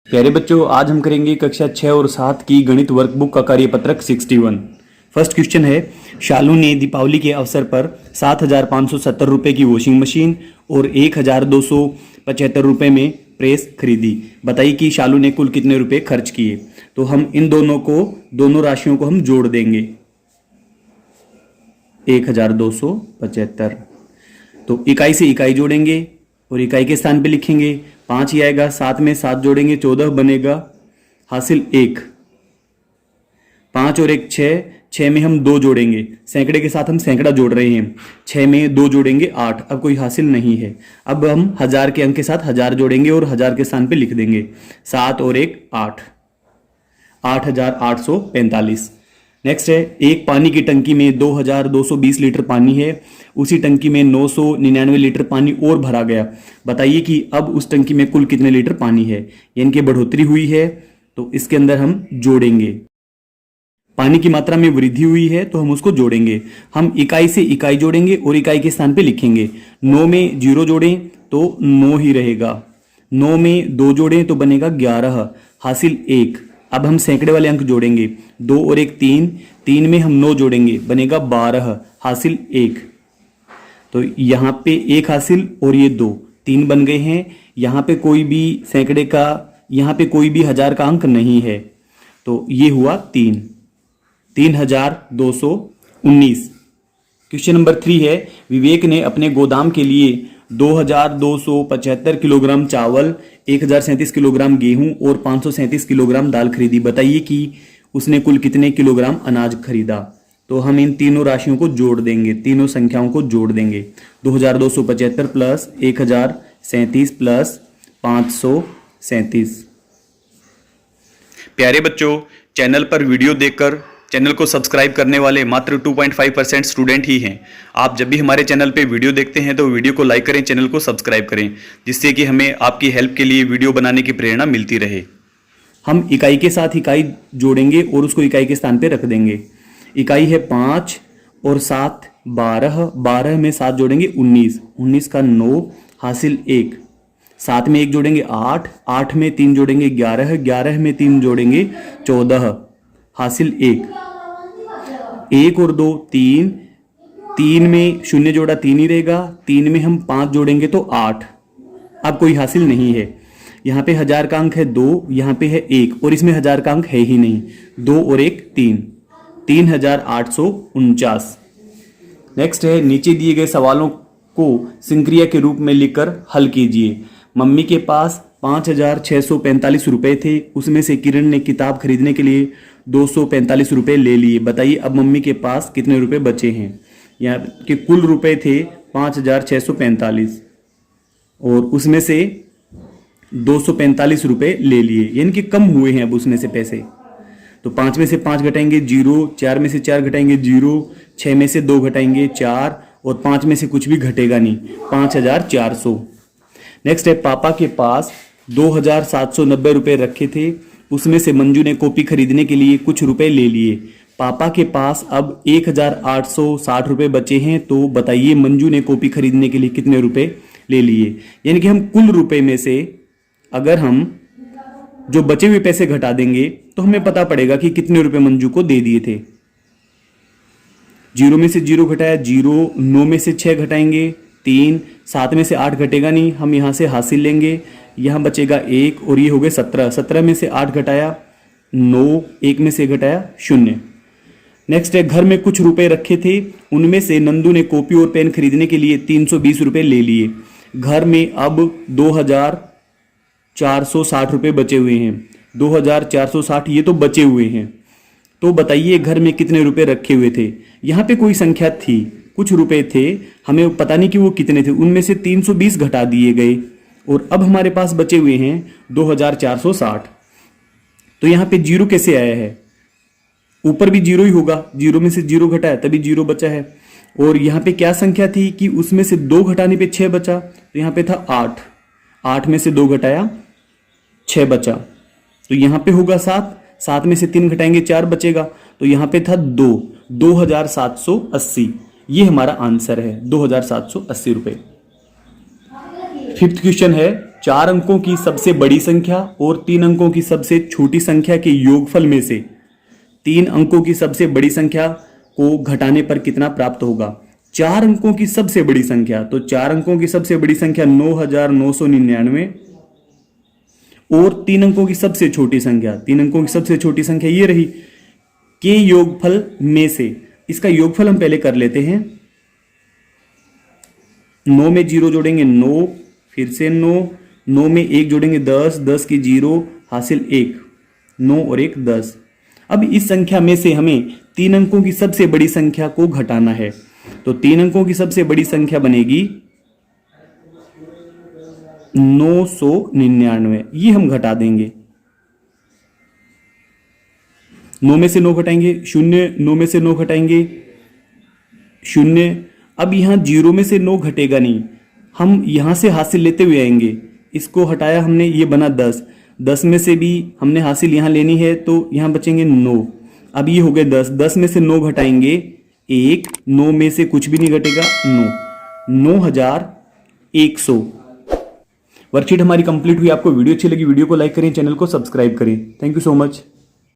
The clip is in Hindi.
प्यारे बच्चों, आज हम करेंगे कक्षा 6 और 7 की गणित वर्कबुक का कार्यपत्रक 61। फर्स्ट क्वेश्चन है, शालू ने दीपावली के अवसर पर 7,570 रुपये की वॉशिंग मशीन और 1,275 रुपये में प्रेस खरीदी। बताइए कि शालू ने कुल कितने रुपए खर्च किए। तो हम इन दोनों राशियों को हम जोड़ देंगे। 1,275, तो इकाई से इकाई जोड़ेंगे और इकाई के स्थान पे लिखेंगे 5 ही आएगा। 7 में 7 जोड़ेंगे 14 बनेगा, हासिल 1। 5 और 1 6, 6 में हम 2 जोड़ेंगे, सैकड़े के साथ हम सैकड़ा जोड़ रहे हैं। 6 में 2 जोड़ेंगे 8, अब कोई हासिल नहीं है। अब हम हजार के अंक के साथ हजार जोड़ेंगे और हजार के स्थान पे लिख देंगे 7 और 1 8, 8,845। नेक्स्ट है, एक पानी की टंकी में 2,220 लीटर पानी है, उसी टंकी में 999 लीटर पानी और भरा गया। बताइए कि अब उस टंकी में कुल कितने लीटर पानी है। यानी कि बढ़ोतरी हुई है तो इसके अंदर हम जोड़ेंगे। पानी की मात्रा में वृद्धि हुई है तो हम उसको जोड़ेंगे। हम इकाई से इकाई जोड़ेंगे और इकाई के स्थान पे लिखेंगे। 9 में 0 जोड़ें तो 9 ही रहेगा। 9 में 2 जोड़ें तो बनेगा 11, हासिल 1। अब हम सैकड़े वाले अंक जोड़ेंगे। 2 और 1 3, 3 में हम 9 जोड़ेंगे बनेगा 12, हासिल 1। तो यहाँ पे 1 हासिल और ये 2, 3 बन गए हैं। यहाँ पे कोई भी सैकड़े का, यहाँ पे कोई भी हजार का अंक नहीं है, तो ये हुआ 3, 3,219। क्वेश्चन नंबर 3 है, विवेक ने अपने गोदाम के लिए 2,275 किलोग्राम चावल, 1,037 किलोग्राम गेहूं और 537 किलोग्राम दाल खरीदी। बताइए कि उसने कुल कितने किलोग्राम अनाज खरीदा। तो हम इन तीनों राशियों को जोड़ देंगे, तीनों संख्याओं को जोड़ देंगे। 2,275 प्लस 1,037 प्लस 537। प्यारे बच्चों, चैनल पर वीडियो देखकर चैनल को सब्सक्राइब करने वाले मात्र 2.5% स्टूडेंट ही हैं। आप जब भी हमारे चैनल पे वीडियो देखते हैं तो वीडियो को लाइक करें, चैनल को सब्सक्राइब करें, जिससे कि हमें आपकी हेल्प के लिए वीडियो बनाने की प्रेरणा मिलती रहे। हम इकाई के साथ इकाई जोड़ेंगे और उसको इकाई के स्थान पे रख देंगे। इकाई है 5 और 7 12, 12 में 7 जोड़ेंगे 19, 19 का 9, हासिल 1। 7 में 1 जोड़ेंगे 8, 8 में 3 जोड़ेंगे 11, 11 में 3 जोड़ेंगे 14, हासिल 1। 1 और 2 3, 3 में 0 जोड़ा 3 ही रहेगा। 3 में हम 5 जोड़ेंगे तो 8, अब कोई हासिल नहीं है। यहाँ पे हजार का अंक है 2, यहाँ पे है 1 और इसमें हजार का अंक है ही नहीं। 2 और 1 3, 3,849। नेक्स्ट है, नीचे दिए गए सवालों को संक्रिया के रूप में लिखकर हल कीजिए। मम्मी के पास 5,645 रुपए थे, उसमें से किरण ने किताब खरीदने के लिए 245 रुपए ले लिए। बताइए अब मम्मी के पास कितने रुपए बचे हैं। यहाँ के कुल रुपए थे 5,645 और उसमें से 245 रुपए ले लिए, यानी कि कम हुए हैं अब उसमें से पैसे। तो 5 में से 5 घटाएंगे 0, 4 में से 4 घटाएंगे 0, 6 में से 2 घटाएंगे 4 और 5 में से कुछ भी घटेगा नहीं, 5,400। नेक्स्ट है, पापा के पास 2,790 रुपए रखे थे, उसमें से मंजू ने कॉपी खरीदने के लिए कुछ रुपए ले लिए। पापा के पास अब 1,860 रुपए बचे हैं, तो बताइए मंजू ने कॉपी खरीदने के लिए कितने रुपए ले लिए। यानी कि हम कुल रुपए में से अगर हम जो बचे हुए पैसे घटा देंगे तो हमें पता पड़ेगा कि कितने रुपए मंजू को दे दिए थे। 0 में से 0 घटाया 0, 9 में से 6 घटाएंगे 3, 7 में से 8 घटेगा नहीं, हम यहां से हासिल लेंगे, यहां बचेगा 1 और ये हो गए 17, 17 में से 8 घटाया 9, 1 में से घटाया 0। नेक्स्ट है, घर में कुछ रुपए रखे थे, उनमें से नंदू ने कॉपी और पेन खरीदने के लिए 320 रुपए ले लिए। घर में अब 2,460 रुपए बचे हुए हैं। 2,460 ये तो बचे हुए हैं, तो बताइए घर में कितने रुपए रखे हुए थे। यहाँ पे कोई संख्या थी, कुछ रुपए थे, हमें पता नहीं कि वो कितने थे, उनमें से 320 घटा दिए गए और अब हमारे पास बचे हुए हैं 2,460। तो यहाँ पे 0 कैसे आया है, ऊपर भी 0 ही होगा, 0 में से 0 घटाया तभी 0 बचा है। और यहाँ पे क्या संख्या थी कि उसमें से 2 घटाने पे 6 बचा, तो यहाँ पे था 8, 8 में से 2 घटाया 6 बचा, तो यहाँ पे होगा 7, 7 में से 3 घटाएंगे 4 बचेगा, तो यहाँ पे था 2, 2,780। ये हमारा आंसर है 2,780 रुपए। फिफ्थ क्वेश्चन है, 4 अंकों की सबसे बड़ी संख्या और 3 अंकों की सबसे छोटी संख्या के योगफल में से 3 अंकों की सबसे बड़ी संख्या को घटाने पर कितना प्राप्त होगा। 4 अंकों की सबसे बड़ी संख्या, तो 4 अंकों की सबसे बड़ी संख्या 9999 और 3 अंकों की सबसे छोटी संख्या, 3 अंकों की सबसे छोटी संख्या ये रही, के योगफल में से। इसका योगफल हम पहले कर लेते हैं। 9 में 0 जोड़ेंगे 9, फिर से 9 में 1 जोड़ेंगे 10, 10 की 0 हासिल 1, 9 और 1 10। अब इस संख्या में से हमें 3 अंकों की सबसे बड़ी संख्या को घटाना है, तो 3 अंकों की सबसे बड़ी संख्या बनेगी 999, ये हम घटा देंगे। 9 में से 9 घटाएंगे 0, 9 में से 9 घटाएंगे 0। अब यहां 0 में से 9 घटेगा नहीं, हम यहां से हासिल लेते हुए आएंगे। इसको हटाया हमने, ये बना 10, 10 में से भी हमने हासिल यहां लेनी है, तो यहां बचेंगे 9। अब ये हो गए 10, 10 में से 9 घटाएंगे 1, 9 में से कुछ भी नहीं घटेगा 9, 9100। वर्कशीट हमारी कंप्लीट हुई। आपको वीडियो अच्छी लगी, वीडियो को लाइक करें, चैनल को सब्सक्राइब करें। Thank you so much.